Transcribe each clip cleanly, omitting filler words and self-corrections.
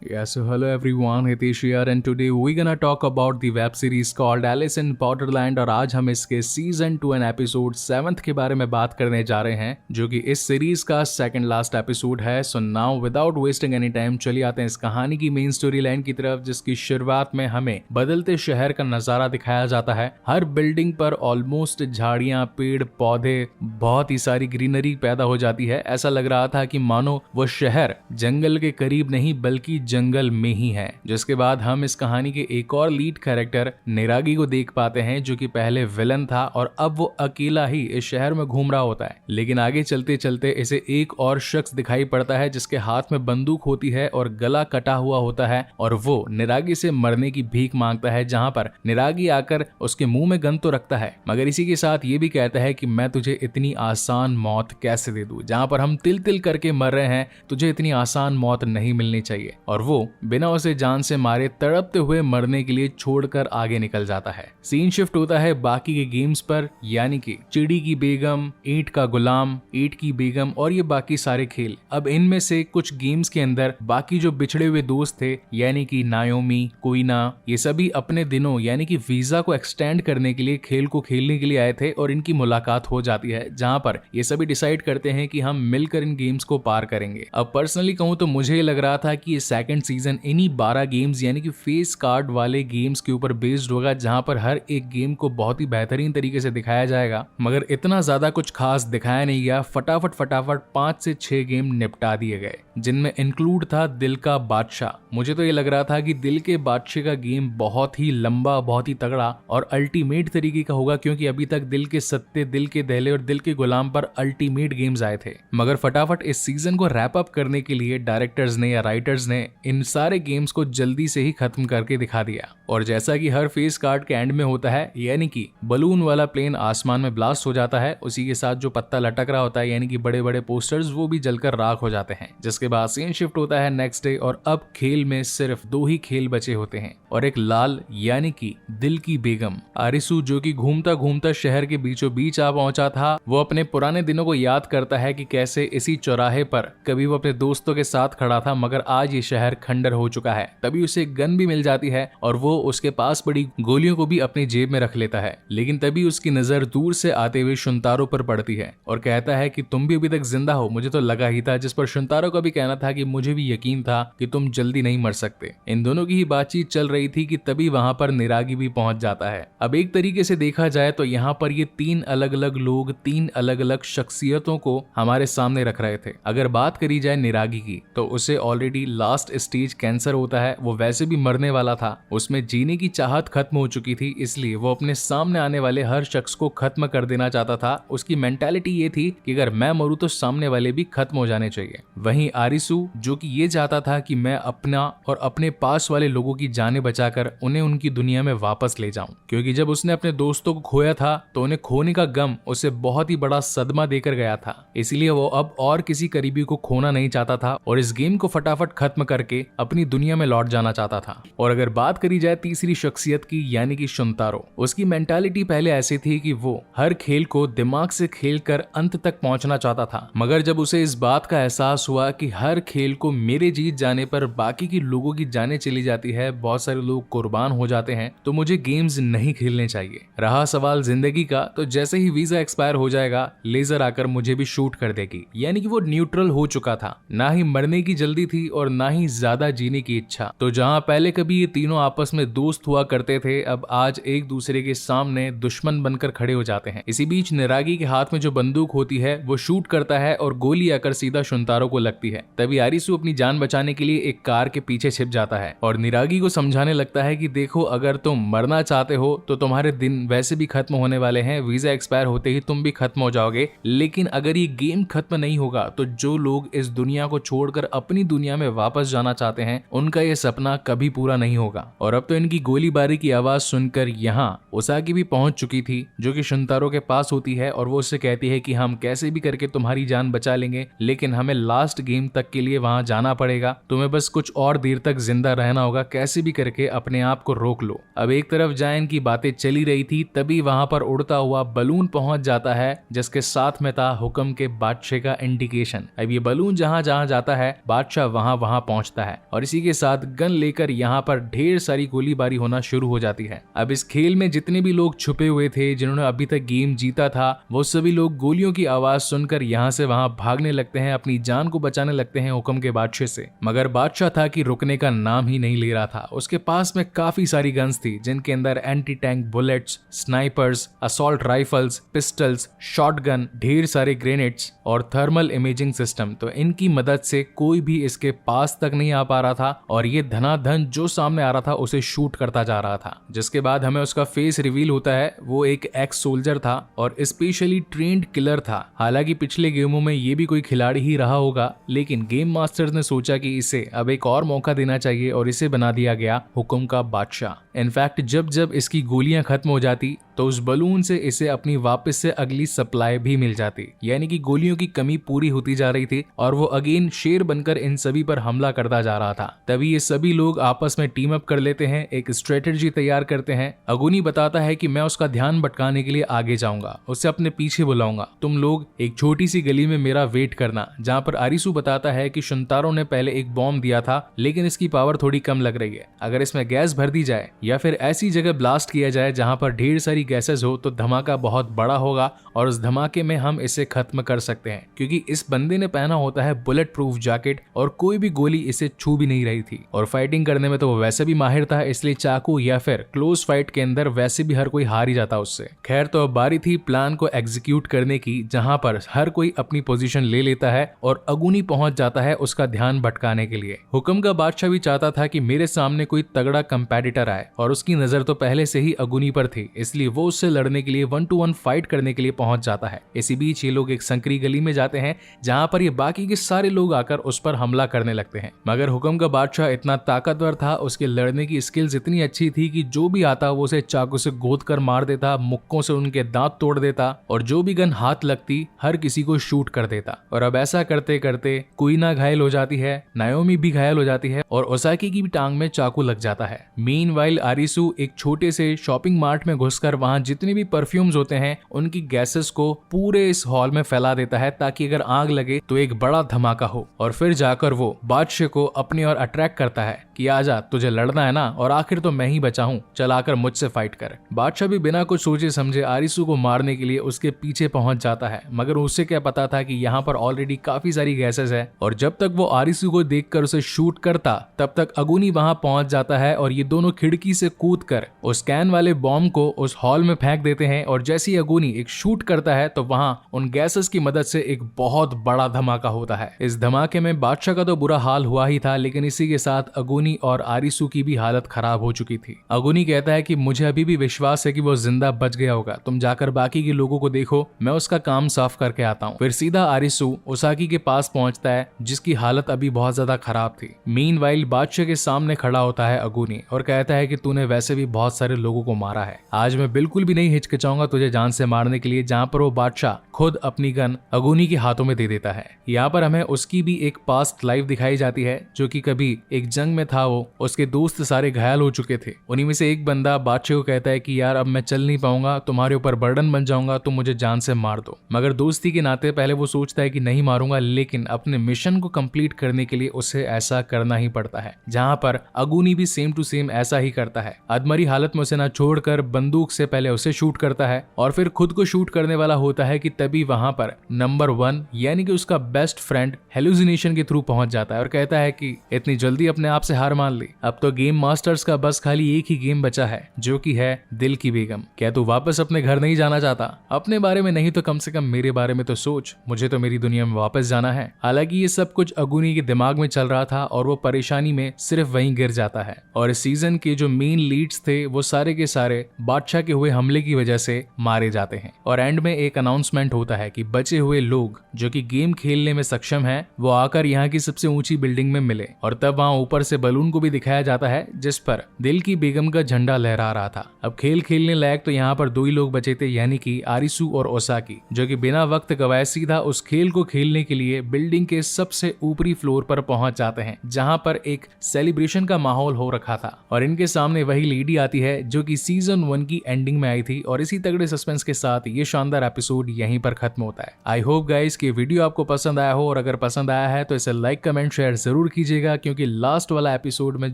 Yeah, so hello everyone, Hitesh here and today we're gonna talk about the web series called Alice in Borderland और आज हम इसके season 2 and episode 7 के बारे में बात करने जा रहे हैं जो कि इस सीरीज का सेकंड लास्ट एपिसोड है। So now without wasting any time चलिए आते हैं इस कहानी की मेन स्टोरी लाइन की तरफ, जिसकी शुरुआत में हमें बदलते शहर का नजारा दिखाया जाता है। हर बिल्डिंग पर ऑलमोस्ट झाड़ियां, पेड़ पौधे, बहुत ही सारी ग्रीनरी पैदा हो जाती है। ऐसा लग रहा था कि मानो वो शहर जंगल के करीब नहीं बल्कि जंगल में ही है। जिसके बाद हम इस कहानी के एक और लीड कैरेक्टर निरागी को देख पाते हैं जो कि पहले विलन था और अब वो अकेला ही इस शहर में घूम रहा होता है। लेकिन आगे चलते चलते इसे एक और शख्स दिखाई पड़ता है जिसके हाथ में बंदूक होती है और गला कटा हुआ होता है और वो निरागी से मरने की भीख मांगता है, जहां पर निरागी आकर उसके मुंह में गन तो रखता है मगर इसी के साथ ये भी कहता है कि मैं तुझे इतनी आसान मौत कैसे दे दूं, जहां पर हम तिल तिल करके मर रहे हैं, तुझे इतनी आसान मौत नहीं मिलनी चाहिए। और वो बिना उसे जान से मारे तड़पते हुए मरने के लिए छोड़कर आगे निकल जाता है। सीन शिफ्ट होता है बाकी के गेम्स पर, यानी कि चिड़ी की बेगम, ईंट का गुलाम, ईंट की बेगम और ये बाकी सारे खेल। अब इनमें से कुछ गेम्स के अंदर बाकी जो बिछड़े हुए दोस्त थे यानी कि नायोमी, कोइना, ये सभी अपने दिनों यानी कि वीजा को एक्सटेंड करने के लिए खेल को खेलने के लिए आए थे और इनकी मुलाकात हो जाती है, जहां पर ये सभी डिसाइड करते हैं कि हम मिलकर इन गेम्स को पार करेंगे। अब पर्सनली कहूं तो मुझे लग रहा था कि ये सेकंड सीजन इन्हीं 12 गेम्स यानी कि फेस कार्ड वाले गेम्स के ऊपर बेस्ड होगा, जहां पर हर एक गेम को बहुत ही बेहतरीन तरीके से दिखाया जाएगा, मगर इतना ज्यादा कुछ खास दिखाया नहीं गया। फटाफट 5 से 6 गेम निपटा दिए गए, जिनमें इंक्लूड था दिल का बादशाह। मुझे तो ये लग रहा था कि दिल के बादशाह का गेम बहुत ही लंबा, बहुत ही तगड़ा और अल्टीमेट तरीके का होगा, क्योंकि अभी तक दिल के सत्ते, दिल के दहले और दिल के गुलाम पर अल्टीमेट गेम्स आए थे। मगर फटाफट इस सीजन को रैप अप करने के लिए डायरेक्टर्स ने या राइटर्स ने इन सारे गेम्स को जल्दी से ही खत्म करके दिखा दिया। और जैसा कि हर फेस कार्ड के एंड में होता है, यानी कि बलून वाला प्लेन आसमान में ब्लास्ट हो जाता है, उसी के साथ जो पत्ता लटक रहा होता है यानी कि बड़े बड़े पोस्टर्स, वो भी जलकर राख हो जाते हैं। जिसके बाद सीन शिफ्ट होता है नेक्स्ट डे और अब खेल में सिर्फ 2 ही खेल बचे होते हैं और एक लाल यानी कि दिल की बेगम आरिसू, जो कि घूमता घूमता शहर के बीचों बीच आ पहुंचा था, वो अपने पुराने दिनों को याद करता है कि कैसे इसी चौराहे पर कभी वो अपने दोस्तों के साथ खड़ा था, मगर आज ये शहर खंडर हो चुका है। तभी उसे गन भी मिल जाती है और वो उसके पास पड़ी गोलियों को भी अपनी जेब में रख लेता है। लेकिन तभी उसकी नजर दूर से आते हुए शुंतारो पर पड़ती है और कहता है कि तुम भी अभी तक जिंदा हो, मुझे तो लगा ही था। जिस पर शुंतारो का भी कहना था कि मुझे भी यकीन था कि तुम जल्दी नहीं मर सकते। इन दोनों की ही बातचीत चल रही थी कि तभी वहां पर निरागी भी पहुंच जाता है। अब एक तरीके से देखा जाए तो यहाँ पर ये 3 अलग अलग लोग 3 अलग अलग शख्सियतों को हमारे सामने रख रहे थे। अगर बात करी जाए निरागी की तो उसे ऑलरेडी लास्ट स्टेज कैंसर होता है, वो वैसे भी मरने वाला था, उसमें जीने की चाहत खत्म हो चुकी थी, इसलिए वो अपने सामने आने वाले हर शख्स को खत्म कर देना चाहता था। उसकी मेंटालिटी ये थी कि अगर मैं मरूं तो सामने वाले भी खत्म हो जाने चाहिए। वहीं आरिसू जो कि ये चाहता था कि मैं अपना और अपने पास वाले लोगों की जानें बचाकर उन्हें उनकी दुनिया में वापस ले जाऊं, क्योंकि जब उसने अपने दोस्तों को खोया था तो उन्हें खोने का गम उसे बहुत ही बड़ा सदमा देकर गया था, इसलिए वो अब और किसी करीबी को खोना नहीं चाहता था और इस गेम को फटाफट खत्म करके अपनी दुनिया में लौट जाना चाहता था। और अगर बात करी जाए तीसरी शख्सियत की यानी कि शुंतारो, उसकी मेंटालिटी पहले ऐसी थी कि वो हर खेल को दिमाग से खेलकर अंत तक पहुंचना चाहता था, मगर जब उसे इस बात का एहसास हुआ कि हर खेल को मेरे जीत जाने पर बाकी के लोगों की जानें चली जाती है, बहुत सारे लोग कुर्बान हो जाते हैं, तो मुझे गेम्स नहीं खेलने चाहिए। रहा सवाल जिंदगी का, तो जैसे ही वीजा एक्सपायर हो जाएगा लेजर आकर मुझे भी शूट कर देगी, यानी कि वो न्यूट्रल हो चुका था, ना ही मरने की जल्दी थी और ना ही ज्यादा जीने की इच्छा। तो जहां पहले कभी ये तीनों आपस में दोस्त हुआ करते थे, अब आज एक दूसरे के सामने दुश्मन बनकर खड़े हो जाते हैं। इसी बीच निरागी के हाथ में जो बंदूक होती है वो शूट करता है और गोली आकर सीधा शुंतारो को लगती है। तभी आरिसू अपनी जान बचाने के लिए एक कार के पीछे छिप जाता है और निरागी को समझाने लगता है कि देखो, अगर तुम मरना चाहते हो तो तुम्हारे दिन वैसे भी खत्म होने वाले हैं, वीजा एक्सपायर होते ही तुम भी खत्म हो जाओगे, लेकिन अगर ये गेम खत्म नहीं होगा तो जो लोग इस दुनिया को छोड़कर अपनी दुनिया में वापस जाना चाहते हैं उनका ये सपना कभी पूरा नहीं होगा। और अब तो इनकी गोलीबारी की आवाज सुनकर यहाँ उसाकी भी पहुंच चुकी थी, जो कि शुंतारो के पास होती है और वो उससे कहती है कि हम कैसे भी करके तुम्हारी जान बचा लेंगे, लेकिन हमें लास्ट गेम तक के लिए वहां जाना पड़ेगा, तुम्हें बस कुछ और देर तक जिंदा रहना होगा, कैसे भी करके अपने आप को रोक लो। अब एक तरफ जायन की बातें चली रही थी, तभी वहां पर उड़ता हुआ बलून पहुंच जाता है, जिसके साथ में था हुक्म के बादशाह का इंडिकेशन। अब ये बलून जहां जहां जाता है बादशाह वहां वहां पहुंचता पहुंचता है और इसी के साथ गन लेकर यहाँ पर ढेर सारी गोलीबारी होना शुरू हो जाती है। अब इस खेल में जितने भी लोग छुपे हुए थे जिन्होंने अभी तक गेम जीता था, वो सभी लोग गोलियों की आवाज सुनकर यहाँ से वहां भागने लगते हैं, अपनी जान को बचाने लगते हैं हुक्म के बादशाह से। मगर बादशाह था कि रुकने का नाम ही नहीं ले रहा था। उसके पास में काफी सारी गन्स थी जिनके अंदर anti tank bullets, snipers, assault rifles, pistols, shotgun, ढेर सारे ग्रेनेड्स और थर्मल इमेजिंग सिस्टम। तो इनकी मदद से कोई भी इसके पास तक नहीं आ पा रहा था और ये धनाधन जो सामने आ रहा था उसे शूट करता जा रहा था। जिसके बाद हमें उसका फेस रिवील होता है। वो एक एक्स सोल्जर था और स्पेशली ट्रेंड किलर था। हालांकि पिछले गेमों में ये भी कोई खिलाड़ी ही रहा होगा, लेकिन गेम मास्टर्स ने सोचा कि इसे अब एक और मौका देना चाहिए और इसे बना दिया गया हुक्म का बादशाह। इनफैक्ट जब जब इसकी गोलियां खत्म हो जाती तो उस बलून से इसे अपनी वापस से अगली सप्लाई भी मिल जाती, यानी कि गोलियों की कमी पूरी होती जा रही थी और वो अगेन शेर बनकर इन सभी पर हमला करता जा रहा था। तभी ये सभी लोग आपस में टीम अप कर लेते हैं, एक स्ट्रेटेजी तैयार करते हैं। अगुनी बताता है कि मैं उसका ध्यान भटकाने के लिए आगे जाऊंगा, उसे अपने पीछे बुलाऊंगा, तुम लोग एक छोटी सी गली में मेरा वेट करना। जहाँ पर आरिसू बताता है कि शुंतारो ने पहले एक बॉम्ब दिया था लेकिन इसकी पावर थोड़ी कम लग रही है, अगर इसमें गैस भर दी जाए या फिर ऐसी जगह ब्लास्ट किया जाए जहाँ पर ढेर सारी गैसेस हो तो धमाका बहुत बड़ा होगा और उस धमाके में हम इसे खत्म कर सकते हैं। क्योंकि इस बंदे ने पहना होता है बुलेट प्रूफ जैकेट और कोई भी गोली इसे छू भी नहीं रही थी और फाइटिंग करने में तो वो वैसे भी माहिर था, इसलिए चाकू या फिर क्लोज फाइट के अंदर वैसे भी हर कोई हार ही जाता उससे। खैर तो अब बारी थी प्लान को एग्जीक्यूट करने की, जहां पर हर कोई अपनी पोजीशन ले लेता है और अगुनी पहुंच जाता है उसका ध्यान भटकाने के लिए। हुक्म का बादशाह भी चाहता था कि मेरे सामने कोई तगड़ा कंपेटिटर आए और उसकी नजर तो पहले से ही अगुनी पर थी, इसलिए वो उससे लड़ने के लिए 1-to-1 फाइट करने के लिए पहुंच जाता है। इसी बीच ये लोग एक संकरी गली में जाते हैं जहां पर ये बाकी के सारे लोग आकर उस पर हमला करने लगते हैं। मगर हुक्म का बादशाह इतना ताकतवर था, उसके लड़ने की स्किल्स इतनी अच्छी थी कि जो भी आता वो उसे चाकू से गोद कर मार देता, मुक्कों से उनके दांत तोड़ देता और जो भी गन हाथ लगती हर किसी को शूट कर देता। और अब ऐसा करते करते कुइना घायल हो जाती है, नायोमी भी घायल हो जाती है और ओसाकी की भी टांग में चाकू लग जाता है। मीनवाइल आरिसू एक छोटे से शॉपिंग मार्ट में घुसकर वहां जितने भी परफ्यूम्स होते हैं उनकी गैसेस को पूरे इस हॉल में फैला देता है ताकि अगर आग लगे तो एक बड़ा धमाका हो। और फिर जाकर वो बादशाह को अपनी ओर अट्रैक्ट करता है कि आजा, तुझे लड़ना है ना, और आखिर तो मैं ही बचा हूँ, चल आकर मुझसे फाइट कर। बादशाह भी बिना कुछ सोचे समझे आरिसू को मारने के लिए उसके पीछे पहुंच जाता है, मगर उसे क्या पता था कि यहाँ पर ऑलरेडी काफी सारी गैसेस है और जब तक वो आरिसू को देखकर उसे शूट करता तब तक अगुनी वहां पहुंच जाता है और ये दोनों खिड़की से कूदकर उस कैन वाले बॉम्ब को उस हॉल में फेंक देते हैं। और जैसे ही अगुनी एक शूट करता है तो वहां उन गैसेस की मदद से एक बहुत बड़ा धमाका होता है। इस धमाके में बादशाह का तो बुरा हाल हुआ ही था, लेकिन इसी के साथ अगुनी और आरिसू की भी हालत खराब हो चुकी थी। अगुनी कहता है कि मुझे अभी भी विश्वास है कि वो जिंदा बच गया होगा, तुम जाकर बाकी के लोगों को देखो, मैं उसका काम साफ करके आता हूँ। फिर सीधा आरिसू ओसाकी के पास पहुंचता है जिसकी हालत अभी बहुत ज्यादा खराब थी। मीनवाइल बादशाह के सामने खड़ा होता है अगुनी और कहता है कि तूने वैसे भी बहुत सारे लोगों को मारा है, आज मैं बिल्कुल भी नहीं हिचकिचाऊंगा तुझे जान से मारने के लिए। जहाँ पर वो बादशाह खुद अपनी गन अगुनी के हाथों में दे देता है। यहाँ पर हमें उसकी भी एक पास्ट लाइफ दिखाई जाती है, जो कि कभी एक जंग में था, वो उसके दोस्त सारे घायल हो चुके थे। उन्हीं में से एक बंदा बादशाह को कहता है कि यार अब मैं चल नहीं पाऊंगा, तुम्हारे ऊपर बर्डन बन जाऊंगा, तुम मुझे जान से मार दो। मगर दोस्ती के नाते पहले वो सोचता है कि नहीं मारूंगा, लेकिन अपने मिशन को कंप्लीट करने के लिए उसे ऐसा करना ही पड़ता है। जहाँ पर अगुनी भी सेम टू सेम ऐसा ही करता है। अधमरी हालत में उसे ना छोड़कर बंदूक से पहले उसे शूट करता है और फिर खुद को शूट करने वाला होता है कि तभी वहां पर नंबर 1 यानी कि उसका बेस्ट फ्रेंड हेलुसिनेशन के थ्रू पहुंच जाता है और कहता है कि इतनी जल्दी अपने आप से हार मान ली, अब तो गेम मास्टर्स का बस खाली एक ही गेम बचा है जो कि है दिल की बेगम। क्या तू वापस अपने घर नहीं जाना चाहता? अपने बारे में नहीं तो कम से कम मेरे बारे में तो सोच, मुझे तो मेरी दुनिया में वापस जाना है। हालांकि ये सब कुछ अगुनी के दिमाग में चल रहा था और वो परेशानी में सिर्फ वहीं गिर जाता है। और इस सीजन के जो मेन लीड्स थे वो सारे के सारे बादशाह के हुए हमले की वजह से मारे जाते हैं। और एंड में एक अनाउंसमेंट होता है कि बचे हुए लोग जो कि गेम खेलने में सक्षम हैं वो आकर यहाँ की सबसे ऊंची बिल्डिंग में मिले। और तब वहाँ ऊपर से बलून को भी दिखाया जाता है जिस पर दिल की बेगम का झंडा लहरा रहा था। अब खेल खेलने लायक तो यहाँ पर 2 ही लोग बचे थे, यानी कि आरिसू और ओसाकी, जो कि बिना वक्त गवाए सीधा उस खेल को खेलने के लिए बिल्डिंग के सबसे ऊपरी फ्लोर पर पहुंच जाते हैं, जहां पर एक सेलिब्रेशन का माहौल हो रखा था। और इनके सामने वही लेडी आती है जो कि सीजन 1 की एंडिंग में आई थी। और इसी तगड़े सस्पेंस के साथ ये शानदार एपिसोड यहीं पर खत्म होता है। आई होप गाइस कि वीडियो आपको पसंद आया हो, और अगर पसंद आया है तो इसे लाइक कमेंट शेयर जरूर कीजिएगा, क्योंकि लास्ट वाला एपिसोड मैं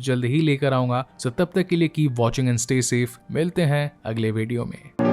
जल्द ही लेकर आऊंगा। सो तब तक के लिए keep watching and stay safe. मिलते हैं अगले वीडियो में।